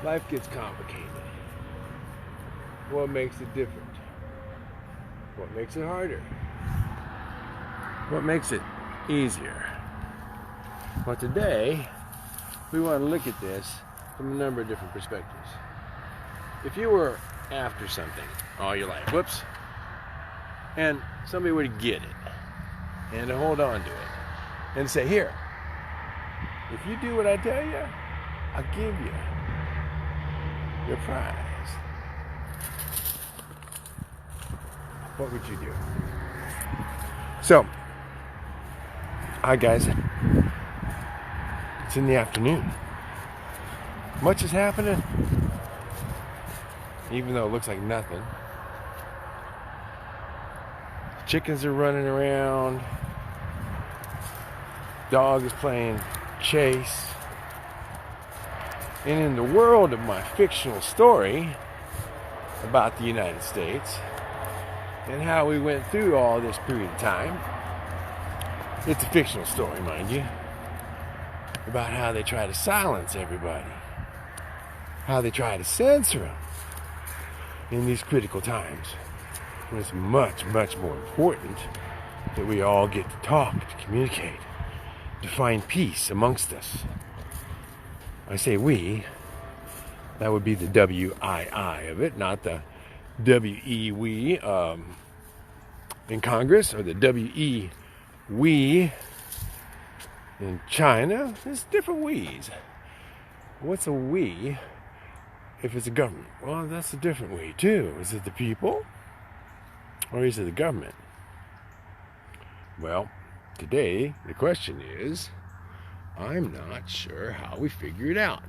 Life gets complicated. What makes it different? What makes it harder? What makes it easier? Well, today, we want to look at this from a number of different perspectives. If you were after something all your life, and somebody were to get it, and to hold on to it, and say, here, if you do what I tell you, I'll give you your prize. What would you do? So, hi guys, it's in the afternoon. Much is happening, even though it looks like nothing. Chickens are running around. Dog is playing chase. And in the world of my fictional story about the United States and how we went through all this period of time, it's a fictional story, mind you, about how they try to silence everybody, how they try to censor them in these critical times. And it's much, much more important that we all get to talk, to communicate, to find peace amongst us. I say we, that would be the W-I-I of it, not the W-E we in Congress, or the W-E we in China. There's different we's. What's a we if it's a government? Well, that's a different we too. Is it the people, or is it the government? Well, today the question is, I'm not sure how we figure it out.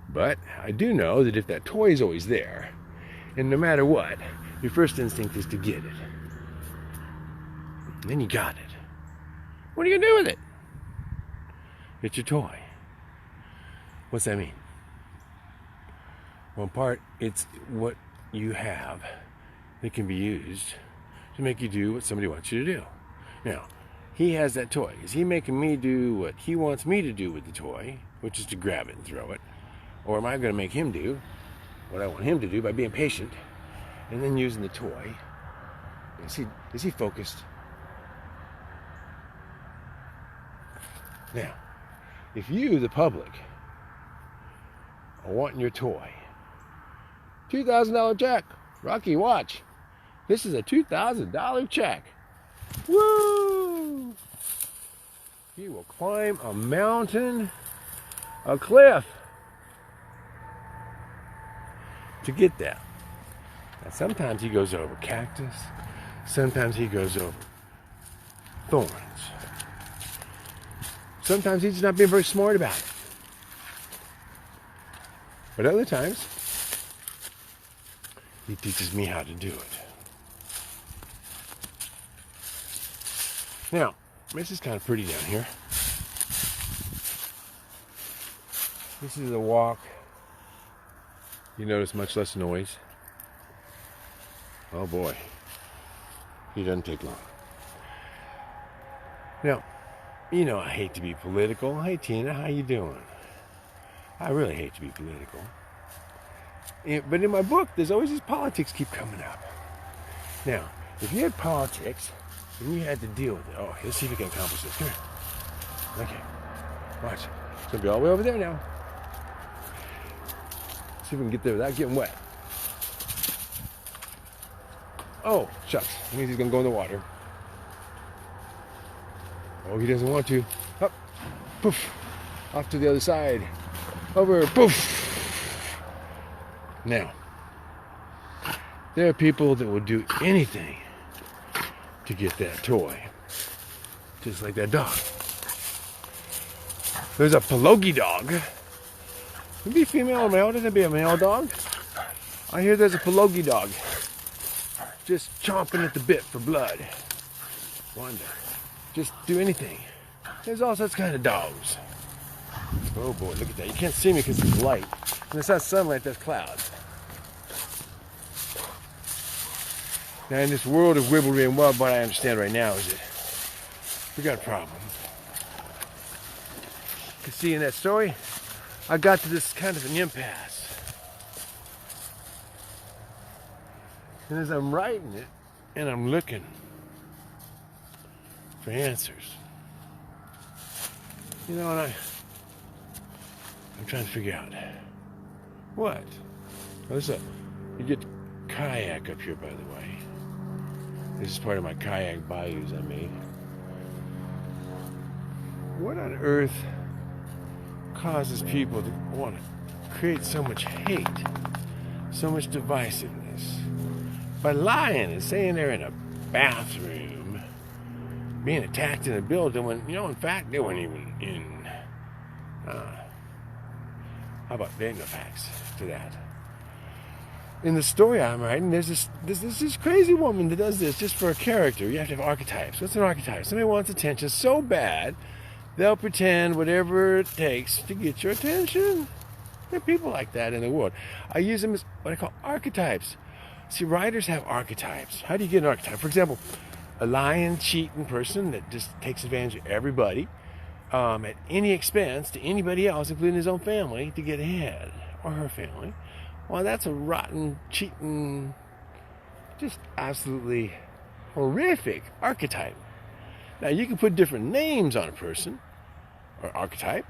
But I do know that if that toy is always there, and no matter what, your first instinct is to get it. And then you got it. What are you going to do with it? It's your toy. What's that mean? Well, in part, it's what you have that can be used to make you do what somebody wants you to do. Now, he has that toy. Is he making me do what he wants me to do with the toy, which is to grab it and throw it? Or am I going to make him do what I want him to do by being patient and then using the toy? Is he focused? Now, if you, the public, are wanting your toy, $2,000 check. Rocky, watch. This is a $2,000 check. Woo! He will climb a mountain, a cliff, to get that. Now, sometimes he goes over cactus. Sometimes he goes over thorns. Sometimes he's not being very smart about it. But other times, he teaches me how to do it. Now, this is kind of pretty down here. This is a walk. You notice much less noise. Oh boy, he doesn't take long. Now, you know I hate to be political. Hey Tina, how you doing? I really hate to be political. But in my book, there's always these politics keep coming up. Now, if you had politics and you had to deal with it, oh, let's see if we can accomplish this. Come here. Okay, watch. It's gonna be all the way over there now. See if we can get there without getting wet. Oh, shucks. That means he's going to go in the water. Oh, he doesn't want to. Up. Poof. Off to the other side. Over. Poof. Now, there are people that will do anything to get that toy. Just like that dog. There's a Pelogi dog. Would it be female or male? Doesn't it be a male dog? I hear there's a Pelogi dog just chomping at the bit for blood. Wonder. Just do anything. There's all such kind of dogs. Oh boy, look at that. You can't see me because it's light. And it's not sunlight, that's clouds. Now in this world of wibblery and what I understand right now is that we got a problem. You can see in that story, I got to this kind of an impasse. And as I'm writing it, and I'm looking for answers, and I'm trying to figure out what. Listen, you get kayak up here, by the way. This is part of my kayak bayous I made. What on earth causes people to want to create so much hate, so much divisiveness? By lying and saying they're in a bathroom, being attacked in a building when, in fact, they weren't even in. How about there ain't no facts to that? In the story I'm writing, there's this crazy woman that does this just for a character. You have to have archetypes. What's an archetype? Somebody wants attention so bad, they'll pretend whatever it takes to get your attention. There are people like that in the world. I use them as what I call archetypes. See, writers have archetypes. How do you get an archetype? For example, a lying, cheating person that just takes advantage of everybody at any expense to anybody else, including his own family, to get ahead, or her family. Well, that's a rotten, cheating, just absolutely horrific archetype. Now, you can put different names on a person, or archetype.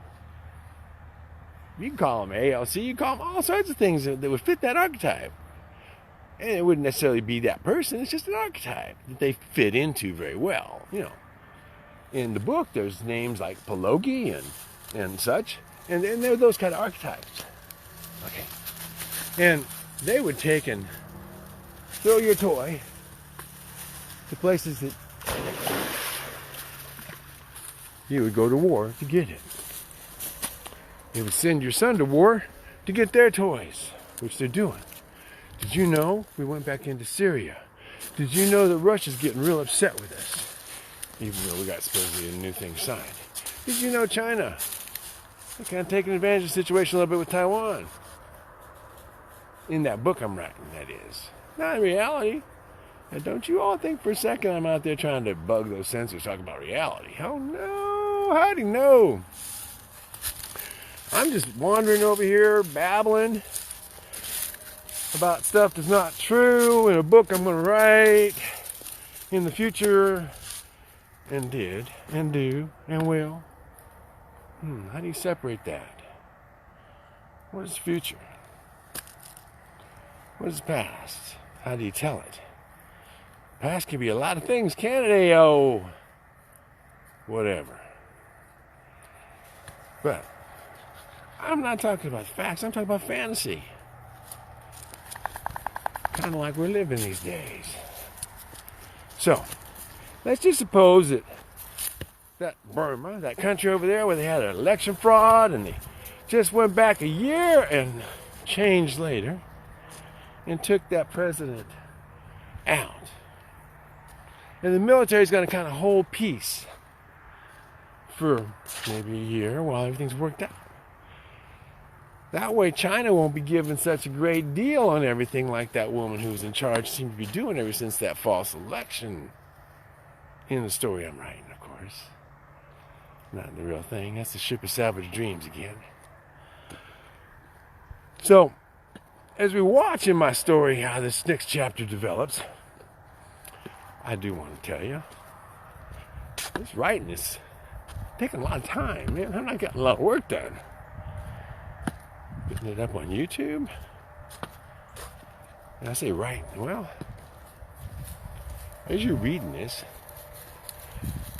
You can call them ALC, you can call them all sorts of things that would fit that archetype. And it wouldn't necessarily be that person, it's just an archetype that they fit into very well. In the book, there's names like Palogi and such, and there are those kind of archetypes. Okay. And they would take and throw your toy to places that you would go to war to get it. They would send your son to war to get their toys, which they're doing. Did you know we went back into Syria? Did you know that Russia's getting real upset with us, even though we got supposedly a new thing signed? Did you know China? They're kind of taking advantage of the situation a little bit with Taiwan. In that book I'm writing, that is. Not in reality. Now, don't you all think for a second I'm out there trying to bug those censors talking about reality. Oh no, howdy no. I'm just wandering over here, babbling about stuff that's not true in a book I'm going to write in the future, and did, and do, and will. How do you separate that? What is the future? What is the past? How do you tell it? Past can be a lot of things, can't it? Oh, whatever. But I'm not talking about facts. I'm talking about fantasy. Kind of like we're living these days. So, let's just suppose that Burma, that country over there where they had an election fraud and they just went back a year and changed later and took that president out. And the military is going to kind of hold peace for maybe a year while everything's worked out. That way China won't be given such a great deal on everything like that woman who's in charge seemed to be doing ever since that false election. In the story I'm writing, of course. Not the real thing. That's the ship of Salvage dreams again. So, as we watch in my story how this next chapter develops, I do want to tell you, this writing is taking a lot of time, man. I'm not getting a lot of work done. Putting it up on YouTube. And I say writing, well, as you're reading this,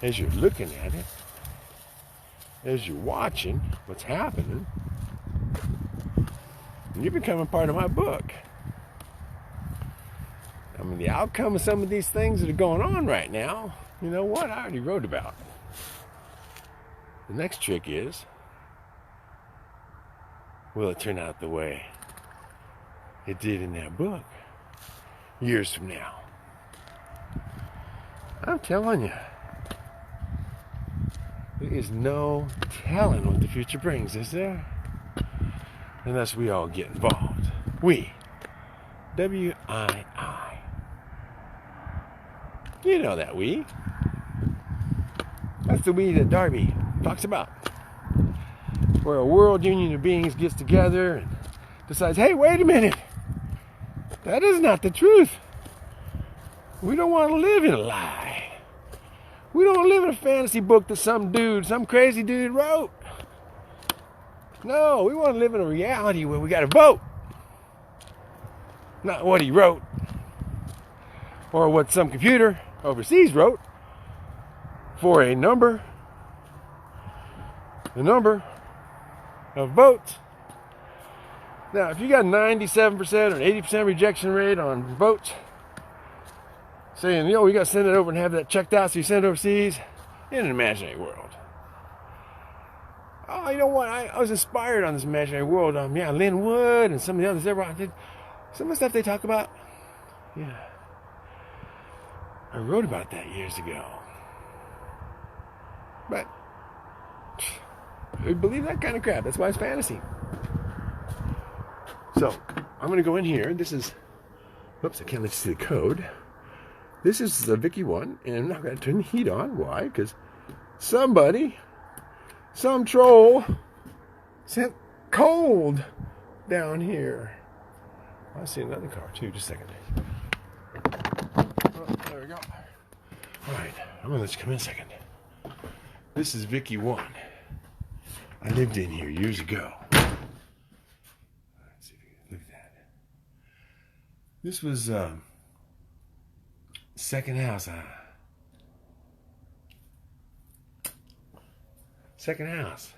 as you're looking at it, as you're watching what's happening, you're becoming part of my book. I mean, the outcome of some of these things that are going on right now, you know what? I already wrote about. The next trick is, will it turn out the way it did in that book years from now? I'm telling you, there is no telling what the future brings, is there? Unless we all get involved. We. W-I-I. You know that we. That's the we that Darby talks about. where a world union of beings gets together and decides, hey, wait a minute, that is not the truth. We don't want to live in a lie. We don't live in a fantasy book that some crazy dude wrote. No, we want to live in a reality where we got to vote. Not what he wrote or what some computer overseas wrote for a number. The number of votes. Now, if you got 97% or 80% rejection rate on votes, saying, we got to send it over and have that checked out so you send it overseas, in an imaginary world. Oh, you know what? I was inspired on this imaginary world. Lynn Wood and some of the others. Some of the stuff they talk about. Yeah. I wrote about that years ago. But we believe that kind of crap. That's why it's fantasy. So, I'm going to go in here. This is, oops, I can't let you see the code. This is the Vicky one, and I'm not going to turn the heat on. Why? Because some troll sent cold down here. I see another car too. Just a second. Oh, there we go. All right, I'm going to let you come in a second. This is Vicky 1. I lived in here years ago. Let's see if you can look at that. This was second house. Second house.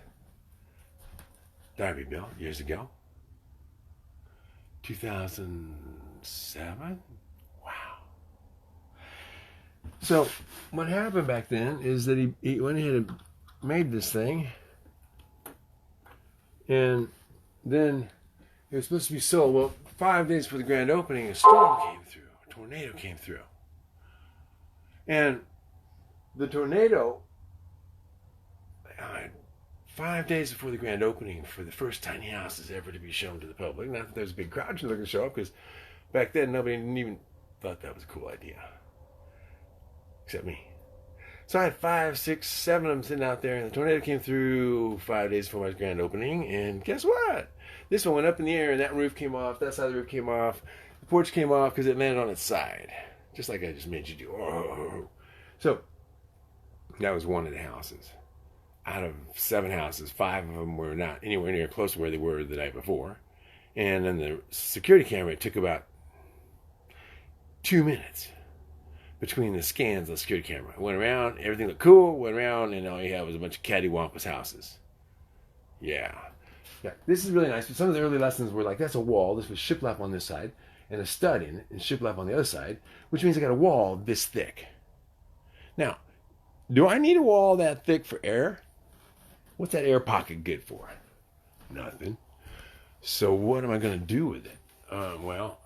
Darby built years ago. 2007. Wow. So what happened back then is that he went ahead and made this thing, and then it was supposed to be sold. Well, 5 days before the grand opening, a storm came through. A tornado came through. And the tornado, 5 days before the grand opening, for the first tiny houses ever to be shown to the public. Not that there was a big crowd looking to show up, because back then nobody even thought that was a cool idea. Except me. So I had 5, 6, 7 of them sitting out there, and the tornado came through 5 days before my grand opening, and guess what? This one went up in the air, and that roof came off, that side of the roof came off, the porch came off because it landed on its side. Just like I just made you do. Oh. So, that was one of the houses. Out of 7 houses, 5 of them were not anywhere near close to where they were the night before. And then the security camera, it took about 2 minutes between the scans of the security camera. It went around, everything looked cool, went around, and all you had was a bunch of cattywampus houses. Yeah. This is really nice. But some of the early lessons were like, that's a wall. This was shiplap on this side, and a stud in it, and shiplap on the other side, which means I got a wall this thick. Now, do I need a wall that thick for air? What's that air pocket good for? Nothing. So what am I going to do with it? Well,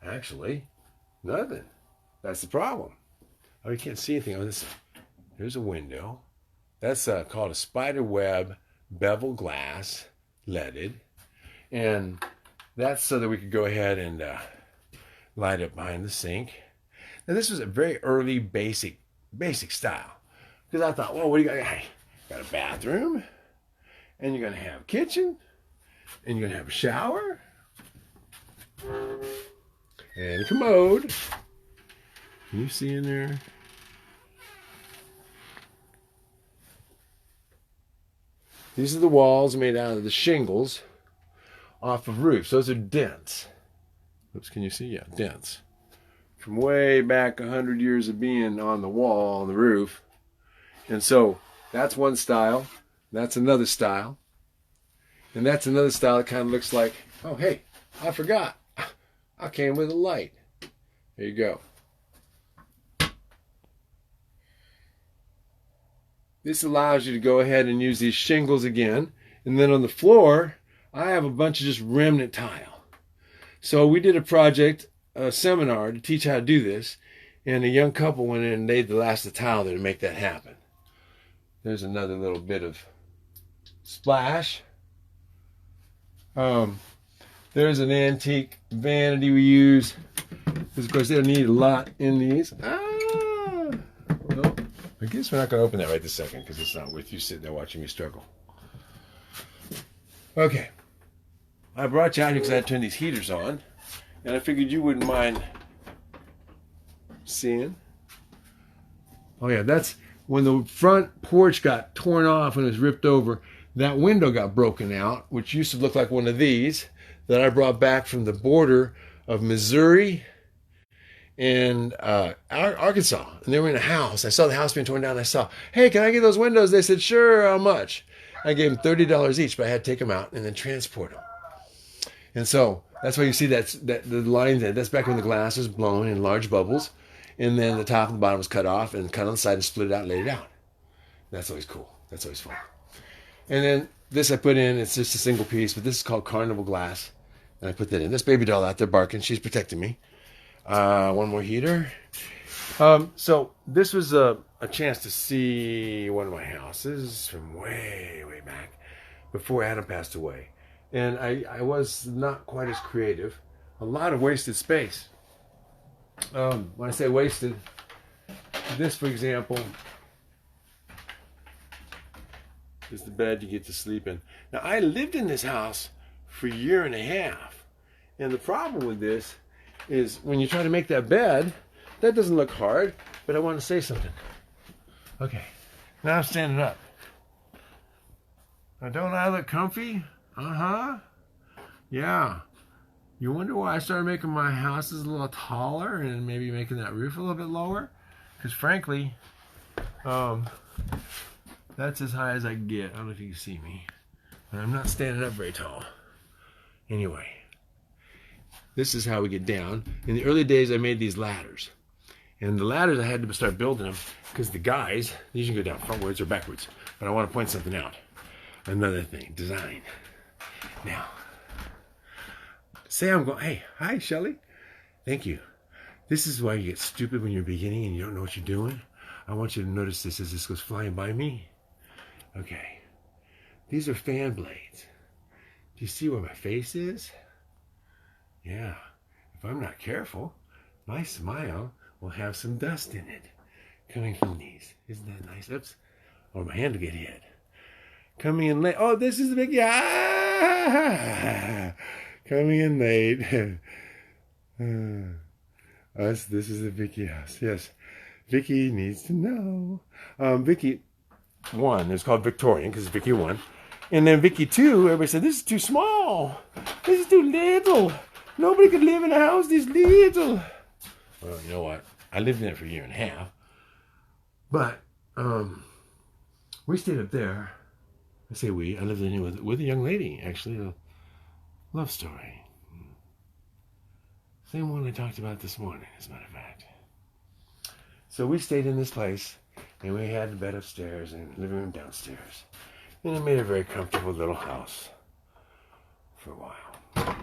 actually, nothing. That's the problem. Oh, you can't see anything on this. There's a window. That's called a spider web bevel glass, leaded. And that's so that we could go ahead and light up behind the sink. Now, this was a very early basic style. Because I thought, well, what do you got? Hey, got a bathroom, and you're going to have a kitchen, and you're going to have a shower, and a commode. Can you see in there? These are the walls made out of the shingles off of roofs. Those are dents. Oops, can you see? Yeah, dents. From way back 100 years of being on the wall, on the roof. And so that's one style. That's another style. And that's another style that kind of looks like, oh, hey, I forgot. I came with a light. There you go. This allows you to go ahead and use these shingles again. And then on the floor, I have a bunch of just remnant tile. So we did a project, a seminar to teach how to do this. And a young couple went in and laid the last of the tile there to make that happen. There's another little bit of splash. There's an antique vanity we use. Because, of course, they'll need a lot in these. Well, I guess we're not going to open that right this second because it's not worth you sitting there watching me struggle. Okay. I brought you out here because I had to turn these heaters on. And I figured you wouldn't mind seeing. Oh yeah, that's when the front porch got torn off and it was ripped over. That window got broken out, which used to look like one of these that I brought back from the border of Missouri and Arkansas. And they were in a house. I saw the house being torn down. I saw, hey, can I get those windows? They said, sure, how much? I gave them $30 each, but I had to take them out and then transport them. And so that's why you see that the line there. That's back when the glass was blown in large bubbles. And then the top and the bottom was cut off and cut on the side and split it out and laid it out. That's always cool. That's always fun. And then this I put in, it's just a single piece, but this is called carnival glass. And I put that in. This baby doll out there barking, she's protecting me. One more heater. So this was a chance to see one of my houses from way, way back before Adam passed away. And I was not quite as creative. A lot of wasted space. When I say wasted, this, for example, is the bed you get to sleep in. Now, I lived in this house for a year and a half. And the problem with this is when you try to make that bed, that doesn't look hard, but I want to say something. Okay, now I'm standing up. Now, don't I look comfy? Uh-huh. Yeah. You wonder why I started making my houses a little taller and maybe making that roof a little bit lower? Because frankly, that's as high as I can get. I don't know if you can see me. But I'm not standing up very tall. Anyway, this is how we get down. In the early days, I made these ladders. And the ladders, I had to start building them because the guys, these can go down frontwards or backwards. But I want to point something out. Another thing, design. Now, say I'm going, hey, hi, Shelly. Thank you. This is why you get stupid when you're beginning and you don't know what you're doing. I want you to notice this as this goes flying by me. Okay. These are fan blades. Do you see where my face is? Yeah. If I'm not careful, my smile will have some dust in it coming from these. Isn't that nice? Oops. Or my hand will get hit. Coming in late. Oh, this is the big... Ah! Coming in late. This is the Vicky house. Yes. Vicky needs to know. Vicky 1 is called Victorian because it's Vicky 1. And then Vicky 2, everybody said, this is too small. This is too little. Nobody could live in a house this little. Well, you know what? I lived in it for a year and a half. But we stayed up there. I say we. I lived in it with a young lady, actually. A love story. Same one I talked about this morning, as a matter of fact. So we stayed in this place, and we had a bed upstairs and living room downstairs. And it made a very comfortable little house for a while.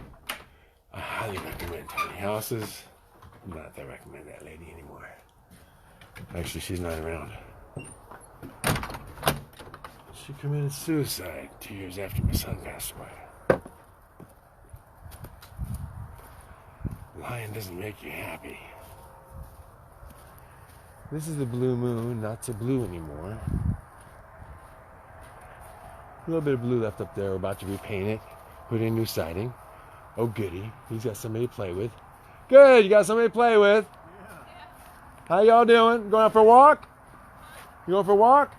I highly recommend tiny houses. Not that I recommend that lady anymore. Actually, she's not around. She committed suicide 2 years after my son passed away. Lying doesn't make you happy. This is the blue moon, not so blue anymore. A little bit of blue left up there. We're about to repaint it, put in new siding. Oh goody, he's got somebody to play with. Good, you got somebody to play with. Yeah. How y'all doing? Going out for a walk? You going for a walk?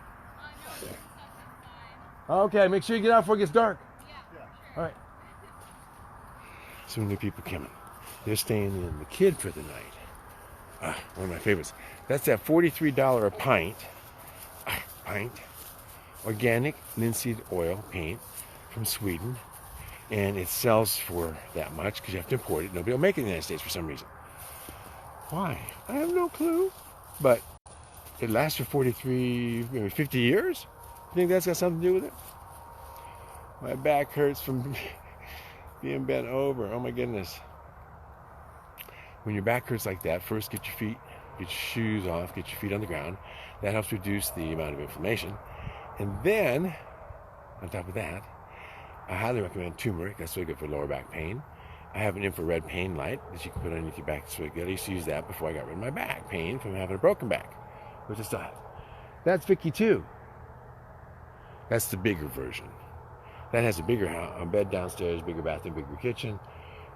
Okay, make sure you get out before it gets dark. Yeah. All right. Some new people coming. They're staying in the Kid for the night. One of my favorites. That's that $43 a pint. Organic linseed oil paint from Sweden. And it sells for that much because you have to import it. Nobody will make it in the United States for some reason. Why? I have no clue. But it lasts for 43, maybe 50 years? You think that's got something to do with it? My back hurts from being bent over. Oh my goodness. When your back hurts like that, first get your shoes off, get your feet on the ground. That helps reduce the amount of inflammation. And then, on top of that, I highly recommend turmeric. That's really good for lower back pain. I have an infrared pain light that you can put underneath your back. That's really good. I used to use that before I got rid of my back pain from having a broken back, which I still have. That's Vicky 2. That's the bigger version. That has a bigger house, a bed downstairs, bigger bathroom, bigger kitchen.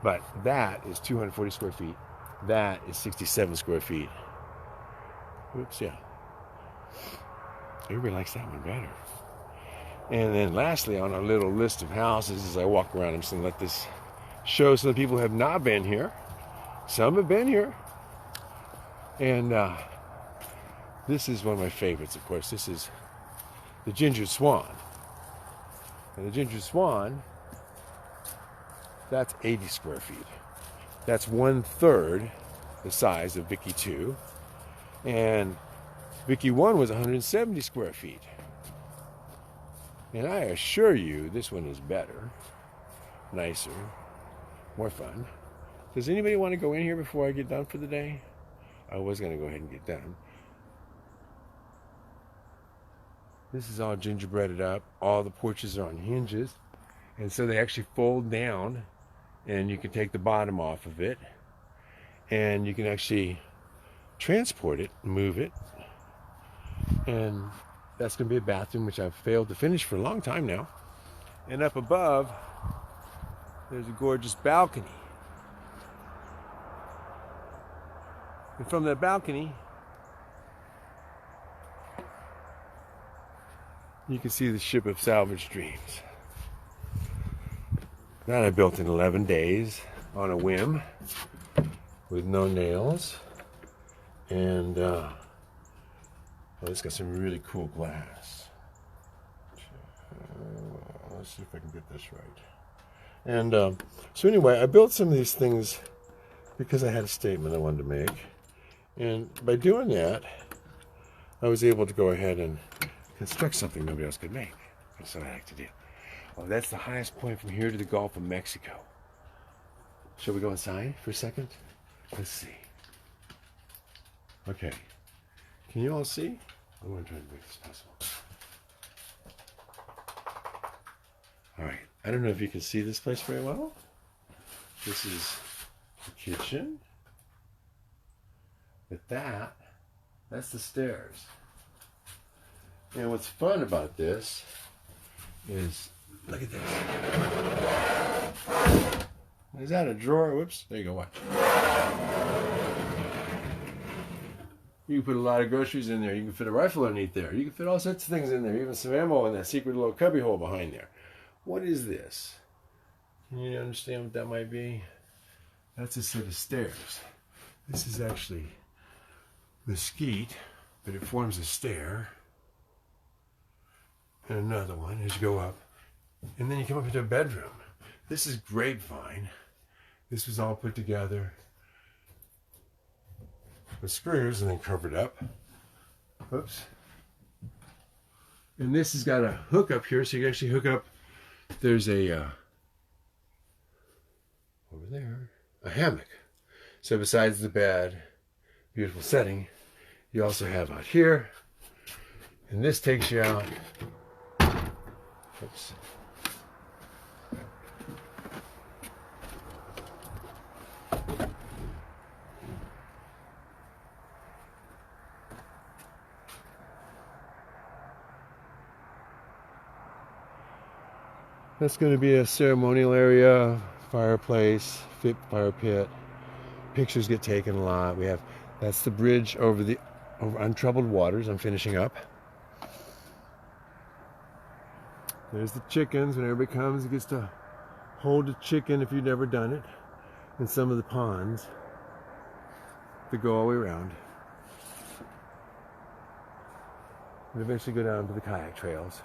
But that is 240 square feet. That is 67 square feet. Oops, yeah. Everybody likes that one better. And then lastly, on our little list of houses, as I walk around, I'm just going to let this show some people who have not been here. Some have been here. And this is one of my favorites, of course. This is the Ginger Swan. And the Ginger Swan, that's 80 square feet. That's 1/3 the size of Vicky 2. And Vicky 1 was 170 square feet. And I assure you, this one is better, nicer, more fun. Does anybody want to go in here before I get done for the day? I was going to go ahead and get done. This is all gingerbreaded up. All the porches are on hinges. And so they actually fold down, and you can take the bottom off of it. And you can actually transport it, move it. And that's going to be a bathroom, which I've failed to finish for a long time now. And up above, there's a gorgeous balcony. And from that balcony, you can see the ship of Salvage dreams. That I built in 11 days on a whim with no nails. And it's got some really cool glass. Let's see if I can get this right. And so anyway, I built some of these things because I had a statement I wanted to make. And by doing that, I was able to go ahead and construct something nobody else could make. That's what I like to do. Well, that's the highest point from here to the Gulf of Mexico. Shall we go inside for a second? Let's see. Okay. Can you all see? I'm going to try to make this possible. All right. I don't know if you can see this place very well. This is the kitchen. But that's the stairs. And what's fun about this is, look at this. Is that a drawer? Whoops. There you go. Watch. You can put a lot of groceries in there. You can fit a rifle underneath there. You can fit all sorts of things in there. Even some ammo in that secret little cubby hole behind there. What is this? Can you understand what that might be? That's a set of stairs. This is actually mesquite, but it forms a stair. And another one as you go up. And then you come up into a bedroom. This is grapevine. This was all put together with screws and then covered up. Oops. And this has got a hook up here, so you can actually hook up. There's a over there, a hammock. So besides the bed, beautiful setting, you also have out here, and this takes you out. Oops. That's going to be a ceremonial area, fireplace, fire pit. Pictures get taken a lot. That's the bridge over untroubled waters. I'm finishing up. There's the chickens. When everybody comes, it gets to hold a chicken if you've never done it. And some of the ponds that go all the way around. And eventually go down to the kayak trails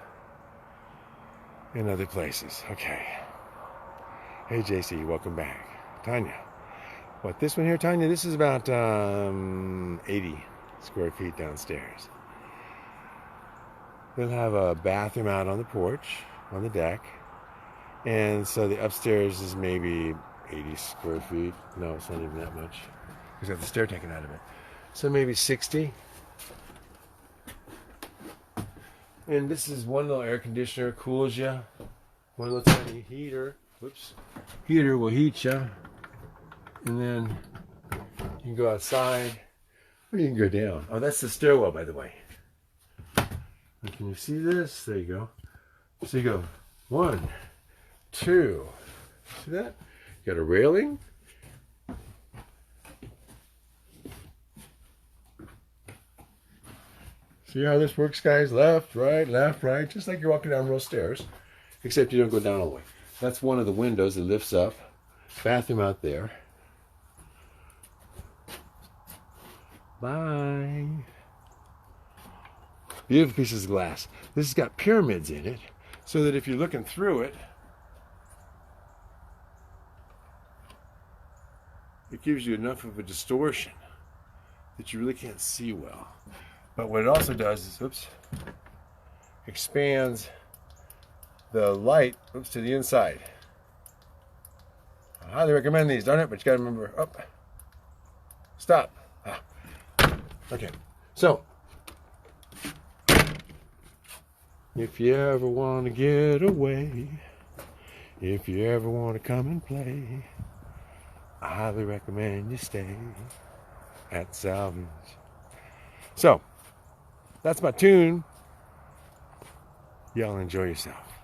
and other places. Okay. Hey, JC, welcome back. Tanya. What, this one here, Tanya? This is about 80 square feet downstairs. They'll have a bathroom out on the porch, on the deck. And so the upstairs is maybe 80 square feet. No, it's not even that much. Because I have the stair taken out of it. So maybe 60. And this is one little air conditioner, cools you. One little tiny heater. Whoops. Heater will heat you. And then you can go outside. Or you can go down. Oh, that's the stairwell, by the way. And can you see this? There you go. So you go 1, 2. See that? You got a railing. See how this works, guys? Left, right, just like you're walking down real stairs, except you don't go down all the way. That's one of the windows that lifts up. Bathroom out there. Bye. Beautiful pieces of glass. This has got pyramids in it, so that if you're looking through it, it gives you enough of a distortion that you really can't see well. But what it also does is, oops, expands the light, oops, to the inside. I highly recommend these, darn it, but you gotta remember, oh, stop. Ah. Okay, so, if you ever want to get away, if you ever want to come and play, I highly recommend you stay at Salvage. So, that's my tune. Y'all enjoy yourself.